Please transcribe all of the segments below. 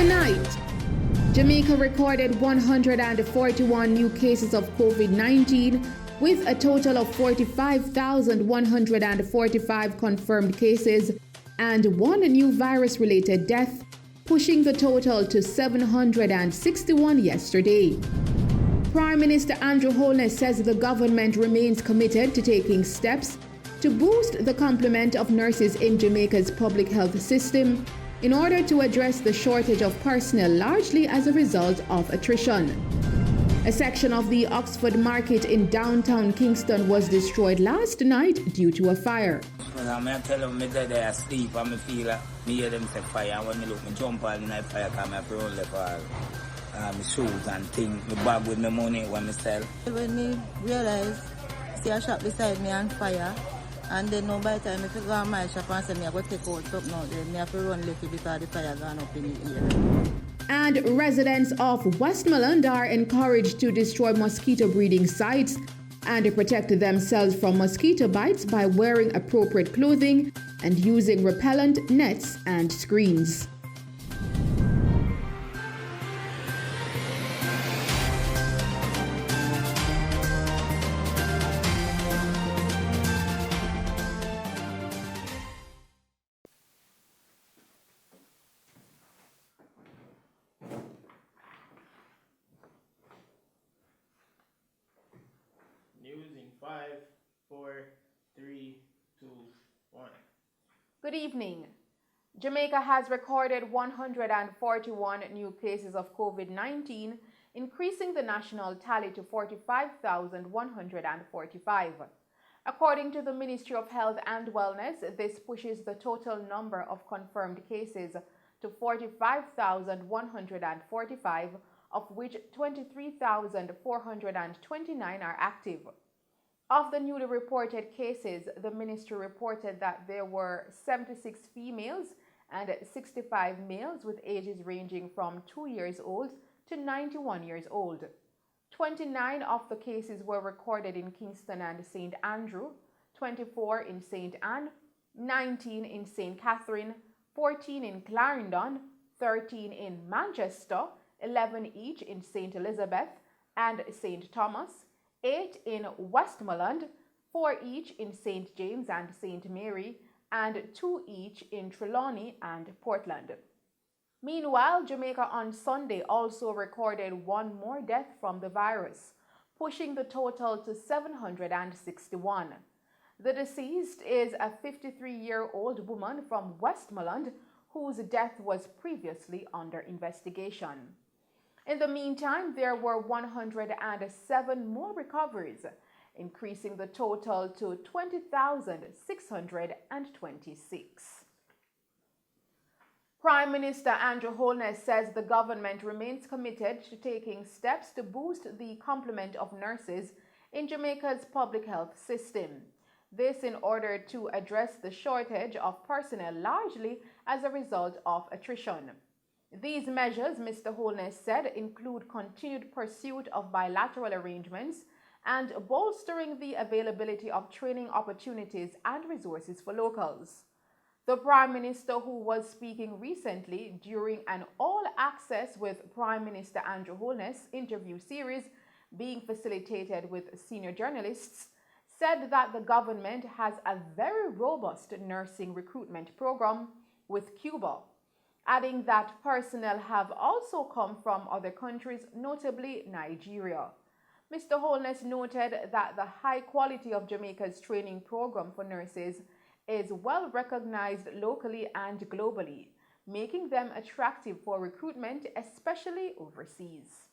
Tonight, Jamaica recorded 141 new cases of COVID-19 with a total of 45,145 confirmed cases and one new virus-related death, pushing the total to 761 yesterday. Prime Minister Andrew Holness says the government remains committed to taking steps to boost the complement of nurses in Jamaica's public health system in order to address the shortage of personnel largely as a result of attrition. A section of the Oxford Market in downtown Kingston was destroyed last night due to a fire. When I tell them that they are asleep, I feel like me hear them say fire. And when I look, I jump on the fire, I have to run for my shoes and things. My bag with my money when I sell. When I realize, see a shop beside me on fire, and then no by the time if I go on my shop and say me I go take out something out there, me have to run little because the fire gone up in the air. And residents of Westmoreland are encouraged to destroy mosquito breeding sites and protect themselves from mosquito bites by wearing appropriate clothing and using repellent nets and screens. Using 5, 4, 3, 2, 1. Good evening. Jamaica has recorded 141 new cases of COVID-19, increasing the national tally to 45,145. According to the Ministry of Health and Wellness, this pushes the total number of confirmed cases to 45,145, of which 23,429 are active. Of the newly reported cases, the ministry reported that there were 76 females and 65 males with ages ranging from 2 years old to 91 years old. 29 of the cases were recorded in Kingston and St. Andrew, 24 in St. Anne, 19 in St. Catherine, 14 in Clarendon, 13 in Manchester, 11 each in St. Elizabeth and St. Thomas, 8 in Westmoreland, 4 each in St. James and St. Mary, and 2 each in Trelawney and Portland. Meanwhile, Jamaica on Sunday also recorded one more death from the virus, pushing the total to 761. The deceased is a 53-year-old woman from Westmoreland whose death was previously under investigation. In the meantime, there were 107 more recoveries, increasing the total to 20,626. Prime Minister Andrew Holness says the government remains committed to taking steps to boost the complement of nurses in Jamaica's public health system. This in order to address the shortage of personnel largely as a result of attrition. These measures, Mr. Holness said, include continued pursuit of bilateral arrangements and bolstering the availability of training opportunities and resources for locals. The Prime Minister, who was speaking recently during an all-access with Prime Minister Andrew Holness interview series being facilitated with senior journalists, said that the government has a very robust nursing recruitment program with Cuba, adding that personnel have also come from other countries, notably Nigeria. Mr. Holness noted that the high quality of Jamaica's training program for nurses is well recognized locally and globally, making them attractive for recruitment, especially overseas.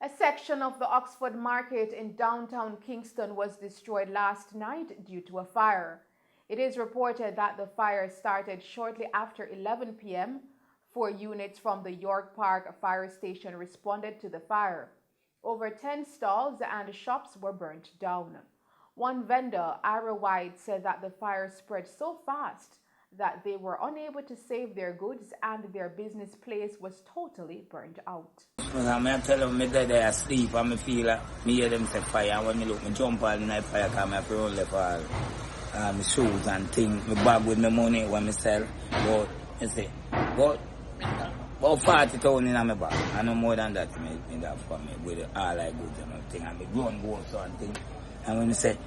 A section of the Oxford Market in downtown Kingston was destroyed last night due to a fire. It is reported that the fire started shortly after 11 p.m. 4 units from the York Park Fire Station responded to the fire. Over 10 stalls and shops were burnt down. One vendor, Ira White, said that the fire spread so fast that they were unable to save their goods and their business place was totally burned out. When I tell them that they are asleep, I feel like me hear them say fire. And when I look, I jump on the fire, I have to run for my shoes and things. My bag with my money when I sell. But I say, but About 40,000 in my bag. I know more than that in that for me with all I goods and everything. And my grown goats and thing. And when I said,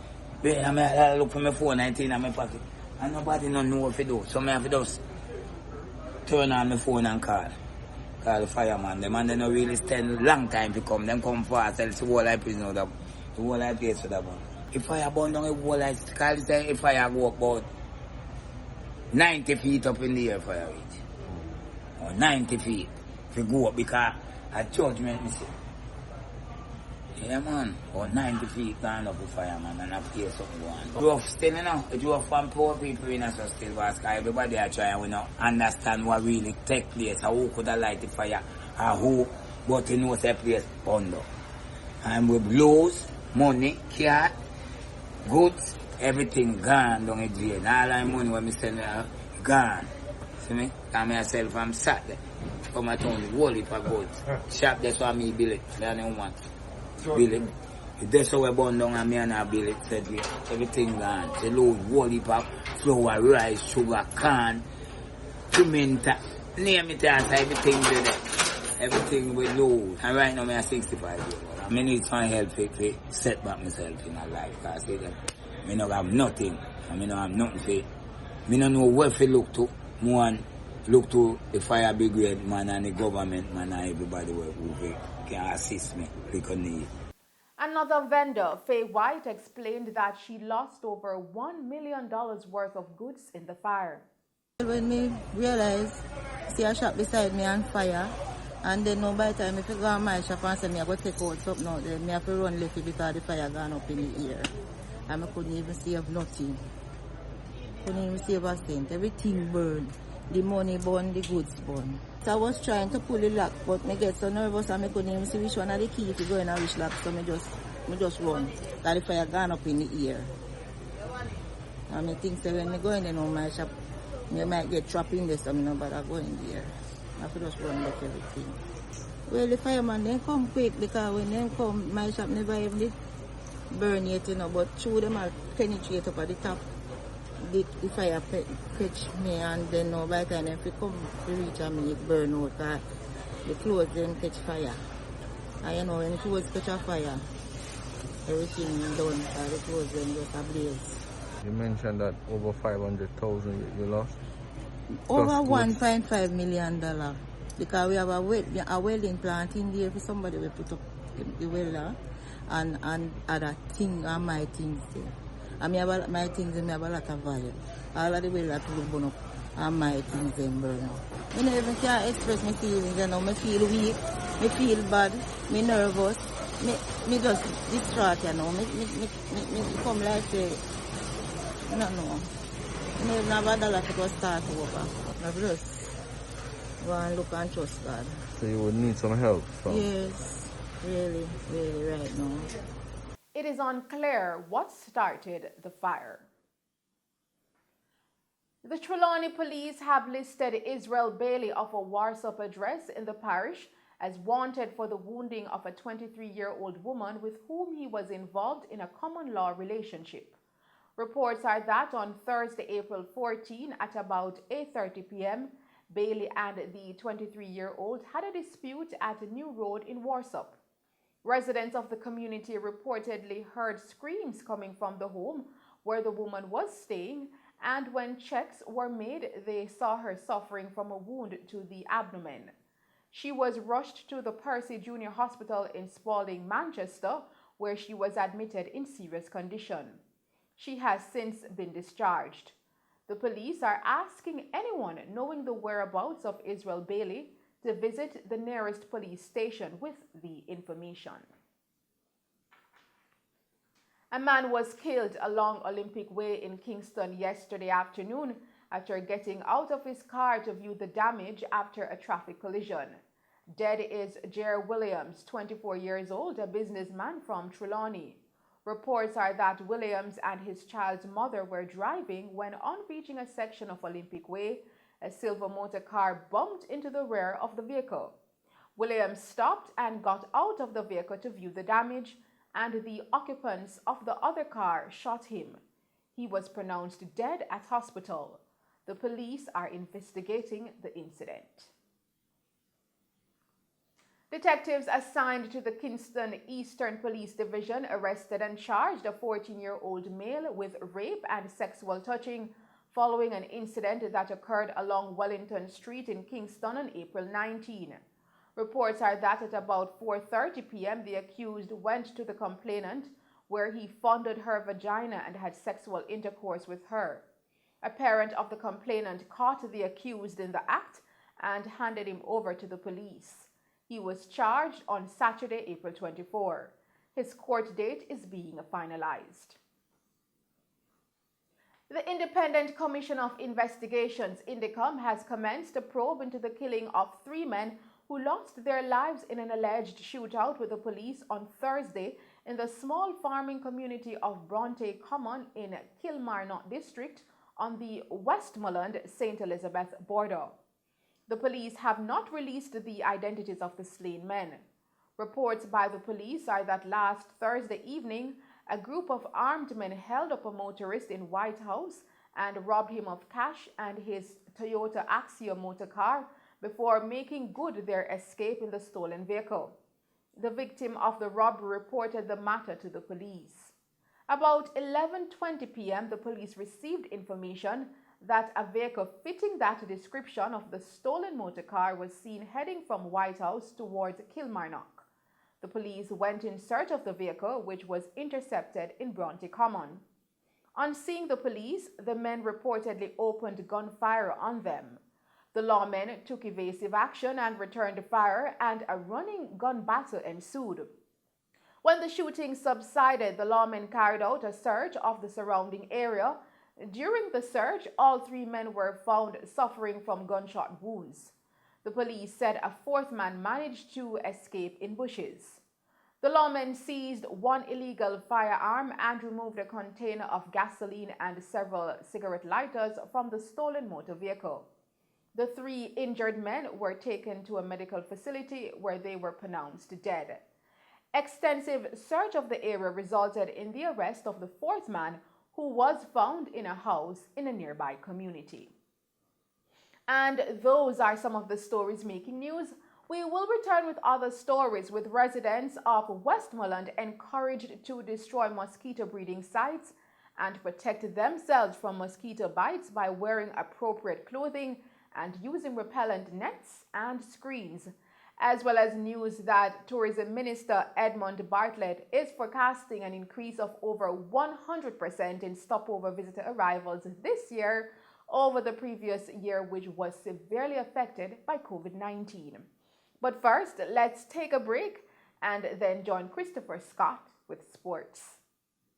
babe, I look for my phone and thing in my pocket. And nobody don't know what to do. So I have to just turn on my phone and call the fireman. The man they don't really stand long time to come. Them come fast. Else the whole life is not that. The whole life is for that one. If fire burn down the whole life, call it if fire go about 90 feet up in the air fire reach. Or 90 feet. If you go up because a judgment me say. Yeah man, or 90 feet down up with fireman and I hear something going. Rough still, you know. It's rough from poor people in us still, because everybody are trying, we don't understand what really take place, or who could have light the fire, or who, but you know the place burned up. And we lose money, car, goods, everything gone down in jail. All our money when we send gone. See me? And myself, I'm sat there. Come at home, the whole heap of goods. Shop, that's why me bill it. I don't want bill it. If that's how we burn down and me and I bill it, said we, everything gone. The load, whole heap of flour, rice, sugar, corn, pimento, name it as everything there. Everything we lose. And right now, I'm 65 years old. I need some help to set back myself in my life. Because I say that I don't have nothing. I don't have nothing to. I don't know where to look to. One, look to the fire brigade man and the government man and everybody who can assist me because need. Another vendor, Faye White, explained that she lost over $1 million worth of goods in the fire. When me realize, see a shop beside me on fire, and then no by the time if I go on my shop and say me I go take out something out there, me have to run left because the fire gone up in the air. And I couldn't even save nothing. Couldn't even save a cent. Everything burned. The money burned, the goods burned. So I was trying to pull the lock, but I get so nervous and I couldn't even see which one of the key if you go in and which lock, so I just run. Because the fire gone up in the air. And I think so when I go in and my shop, I might get trapped in there, so I'm not bother going there. I have to just run back everything. Well, the fireman then come quick because when they come, my shop never even burn yet, you know, but through them I'll penetrate up at the top. The fire catch me, and then by the time if you come to reach me, it burn out because the clothes then catch fire. And you know, when the clothes catch a fire, everything done because the clothes then just ablaze. You mentioned that over 500,000 you lost? Over $1.5 million. Because we have a welding plant in there for somebody we put up the welder and other thing and my things there. And my things and me have a lot of value. All of the welder to burn up and my things then burn up. I never even can express my feelings, you know. I feel weak, I feel bad, I nervous, me just distraught, you know. Me come like say, I don't know. I never have a dollar to go start over. I just go and look and trust God. So you would need some help from? Yes, really, really right now. It is unclear what started the fire. The Trelawney police have listed Israel Bailey of a Warsop address in the parish as wanted for the wounding of a 23-year-old woman with whom he was involved in a common law relationship. Reports are that on Thursday, April 14, at about 8:30 p.m., Bailey and the 23-year-old had a dispute at New Road in Warsop. Residents of the community reportedly heard screams coming from the home where the woman was staying, and when checks were made, they saw her suffering from a wound to the abdomen. She was rushed to the Percy Junior Hospital in Spalding, Manchester, where she was admitted in serious condition. She has since been discharged. The police are asking anyone knowing the whereabouts of Israel Bailey to visit the nearest police station with the information. A man was killed along Olympic Way in Kingston yesterday afternoon after getting out of his car to view the damage after a traffic collision. Dead is Jer Williams, 24 years old, a businessman from Trelawney. Reports are that Williams and his child's mother were driving when, on reaching a section of Olympic Way, a silver motor car bumped into the rear of the vehicle. Williams stopped and got out of the vehicle to view the damage, and the occupants of the other car shot him. He was pronounced dead at hospital. The police are investigating the incident. Detectives assigned to the Kingston Eastern Police Division arrested and charged a 14-year-old male with rape and sexual touching following an incident that occurred along Wellington Street in Kingston on April 19. Reports are that at about 4:30 p.m. the accused went to the complainant where he fondled her vagina and had sexual intercourse with her. A parent of the complainant caught the accused in the act and handed him over to the police. He was charged on Saturday, April 24. His court date is being finalized. The Independent Commission of Investigations, INDECOM, has commenced a probe into the killing of 3 men who lost their lives in an alleged shootout with the police on Thursday in the small farming community of Bronte Common in Kilmarnock district on the Westmoreland-St. Elizabeth border. The police have not released the identities of the slain men. Reports by the police are that last Thursday evening, a group of armed men held up a motorist in White House and robbed him of cash and his Toyota Axia motor car before making good their escape in the stolen vehicle. The victim of the robbery reported the matter to the police. About 11:20 p.m., the police received information that a vehicle fitting that description of the stolen motor car was seen heading from White House towards Kilmarnock. The police went in search of the vehicle, which was intercepted in Bronte Common. On seeing the police, the men reportedly opened gunfire on them. The lawmen took evasive action and returned fire, and a running gun battle ensued. When the shooting subsided, the lawmen carried out a search of the surrounding area. During the search, all 3 men were found suffering from gunshot wounds. The police said a 4th man managed to escape in bushes. The lawmen seized 1 illegal firearm and removed a container of gasoline and several cigarette lighters from the stolen motor vehicle. The 3 injured men were taken to a medical facility where they were pronounced dead. Extensive search of the area resulted in the arrest of the 4th man, who was found in a house in a nearby community. And those are some of the stories making news. We will return with other stories, with residents of Westmoreland encouraged to destroy mosquito breeding sites and protect themselves from mosquito bites by wearing appropriate clothing and using repellent nets and screens, as well as news that Tourism Minister Edmund Bartlett is forecasting an increase of over 100% in stopover visitor arrivals this year over the previous year, which was severely affected by COVID-19. But first, let's take a break and then join Christopher Scott with sports.